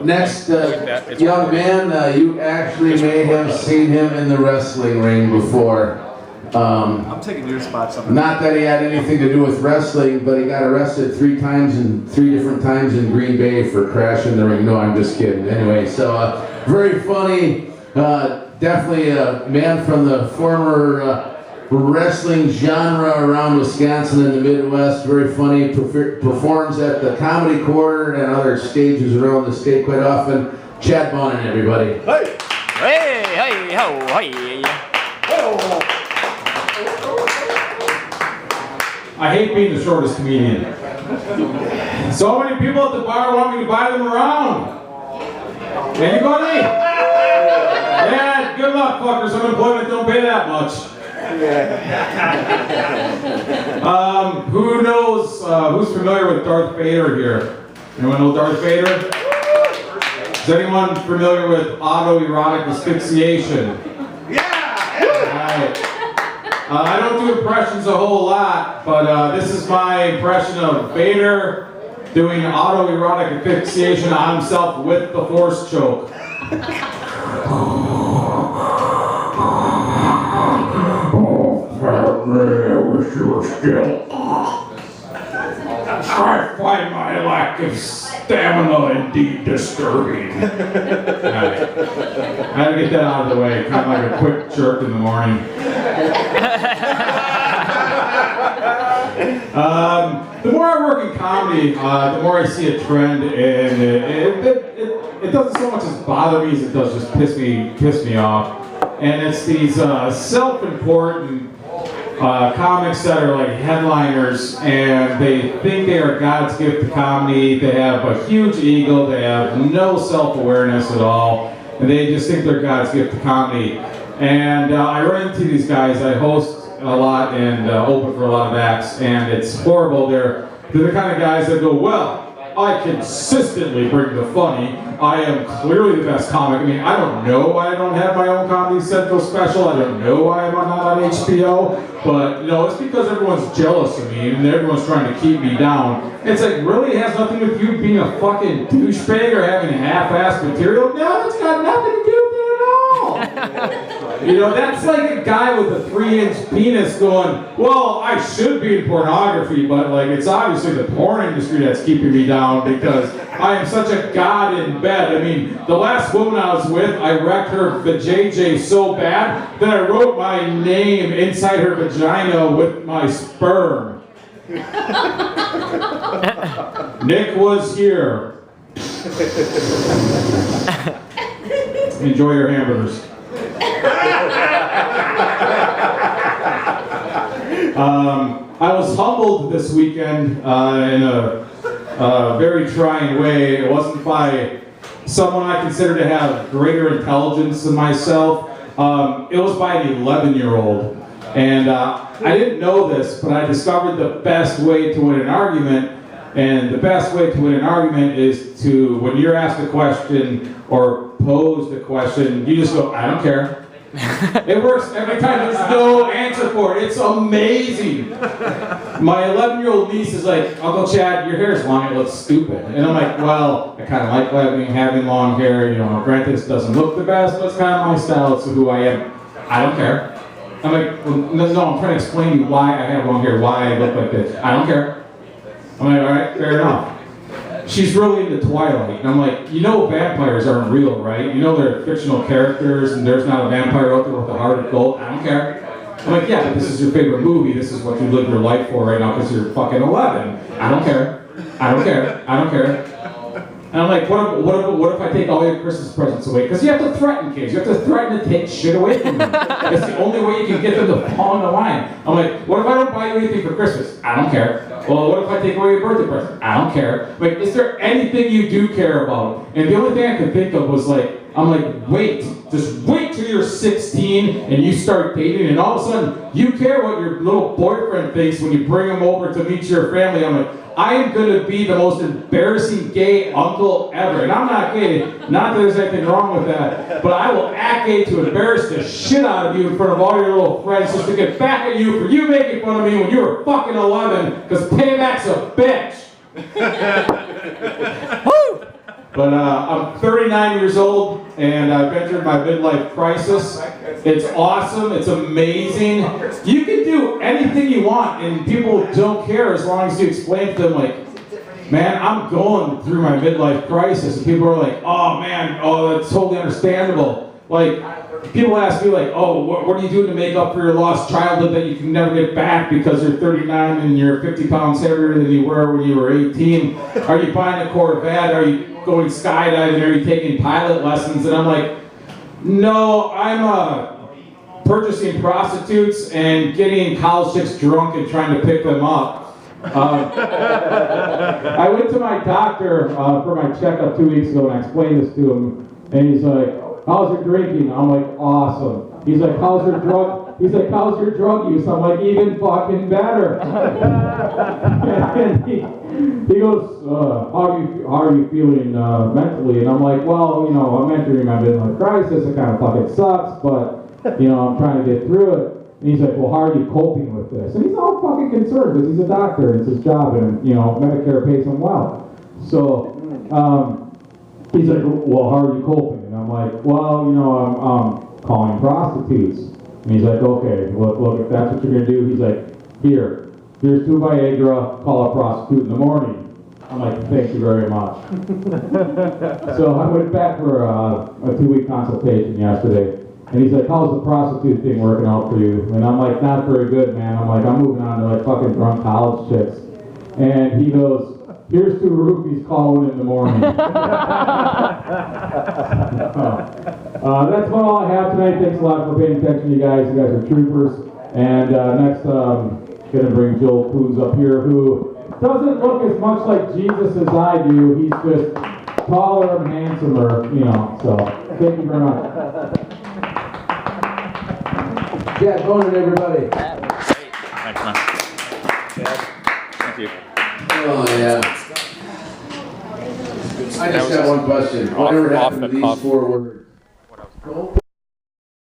Next young man, you actually may have seen him in the wrestling ring before. I'm taking your spot. Not that he had anything to do with wrestling, but he got arrested 3 different times in Green Bay for crashing the ring. No, I'm just kidding. Anyway, so very funny. Definitely a man from the former wrestling genre around Wisconsin and the Midwest. Very funny. Performs at the Comedy Corner and other stages around the state quite often. Chad Bonin, everybody. Hey! Hey! Hey! Ho! Hey! Ho! I hate being the shortest comedian. So many people at the bar want me to buy them around. Anybody? Yeah, good luck, fuckers. Unemployment don't pay that much. Who knows, who's familiar with Darth Vader here? Anyone know Darth Vader? Is anyone familiar with autoerotic asphyxiation? Right. I don't do impressions a whole lot, but this is my impression of Vader doing autoerotic asphyxiation on himself with the force choke. I wish you were still. I find my lack of stamina indeed disturbing. Right. I had to get that out of the way, kind of like a quick jerk in the morning. The more I work in comedy, the more I see a trend, and it doesn't so much as bother me as it does just piss me off. And it's these self-important comics that are like headliners, and they think they are God's gift to comedy. They have a huge ego. They have no self-awareness at all, and they just think they're God's gift to comedy. And I run into these guys. I host a lot and open for a lot of acts, and it's horrible. They're the kind of guys that go, well, I consistently bring the funny. I am clearly the best comic. I mean, I don't know why I don't have my own Comedy Central special. I don't know why I'm not on HBO. But, you know, it's because everyone's jealous of me and everyone's trying to keep me down. It's like, really? It has nothing to do with you being a fucking douchebag or having half-assed material? No, it's got nothing to do with it at all. You know, that's like a guy with a 3-inch penis going, well, I should be in pornography, but like it's obviously the porn industry that's keeping me down because I am such a god in bed. I mean, the last woman I was with, I wrecked her vajayjay so bad that I wrote my name inside her vagina with my sperm. Nick was here. Enjoy your hamburgers. I was humbled this weekend in a very trying way. It wasn't by someone I consider to have greater intelligence than myself. It was by an 11-year-old. And I didn't know this, but I discovered the best way to win an argument. And the best way to win an argument is to, when you're asked a question or posed a question, you just go, I don't care. It works every time. There's no answer for it. It's amazing. My 11-year-old niece is like, Uncle Chad, your hair is long. It looks stupid. And I'm like, well, I kind of like having long hair. You know, granted, this doesn't look the best, but it's kind of my style. It's who I am. I don't care. I'm like, well, no, I'm trying to explain to you why I have long hair, why I look like this. I don't care. I'm like, all right, fair enough. She's really into Twilight, and I'm like, you know vampires aren't real, right? You know they're fictional characters, and there's not a vampire out there with a heart of gold. I don't care. I'm like, yeah, but this is your favorite movie. This is what you live your life for right now because you're fucking 11. I don't care. I don't care. I don't care. And I'm like, what if I take all your Christmas presents away? Because you have to threaten kids. You have to threaten to take shit away from them. That's the only way you can get them to pawn the line. I'm like, what if I don't buy you anything for Christmas? I don't care. Well, what if I take away your birthday present? I don't care. Like, is there anything you do care about? And the only thing I could think of was like, I'm like, wait. Just wait till you're 16 and you start dating, and all of a sudden, you care what your little boyfriend thinks when you bring him over to meet your family. I'm like, I am going to be the most embarrassing gay uncle ever. And I'm not gay, not that there's anything wrong with that, but I will act gay to embarrass the shit out of you in front of all your little friends just to get back at you for you making fun of me when you were fucking 11, because payback's a bitch. Woo! But I'm 39 years old, and I've entered my midlife crisis. It's awesome. It's amazing. You can do anything you want, and people don't care as long as you explain to them, like, man, I'm going through my midlife crisis. And people are like, oh, man, oh, that's totally understandable. Like, people ask me, like, oh, what are you doing to make up for your lost childhood that you can never get back because you're 39 and you're 50 pounds heavier than you were when you were 18? Are you buying a Corvette? Are you going skydiving? Are you taking pilot lessons? And I'm like, no, I'm purchasing prostitutes and getting college chicks drunk and trying to pick them up. I went to my doctor for my checkup 2 weeks ago and I explained this to him, and he's like, how's your drinking? I'm like, awesome. He's like, how's your drug? He's like, how's your drug use? I'm like, even fucking better. And he goes, how are you feeling mentally? And I'm like, well, you know, I'm entering my midlife crisis. It kind of fucking sucks, but you know, I'm trying to get through it. And he's like, well, how are you coping with this? And he's all fucking concerned because he's a doctor and it's his job, and you know, Medicare pays him well. So he's like, well, how are you coping? And I'm like, well, you know, I'm calling prostitutes. And he's like, okay, look, if that's what you're gonna do, he's like, here's 2 Viagra, call a prostitute in the morning. I'm like, thank you very much. So I went back for a 2-week consultation yesterday. And he's like, how's the prostitute thing working out for you? And I'm like, not very good, man. I'm like, I'm moving on to like fucking drunk college chicks. And he goes, here's 2 roofies calling in the morning. That's about all I have tonight. Thanks a lot for paying attention, you guys. You guys are troopers. And next, gonna bring Joel Coons up here, who doesn't look as much like Jesus as I do. He's just taller and handsomer, you know. So thank you very much. Yeah, go on, everybody. Thanks, man. Thank you. Oh, yeah. I just got one question. Whatever happened to these 4 words?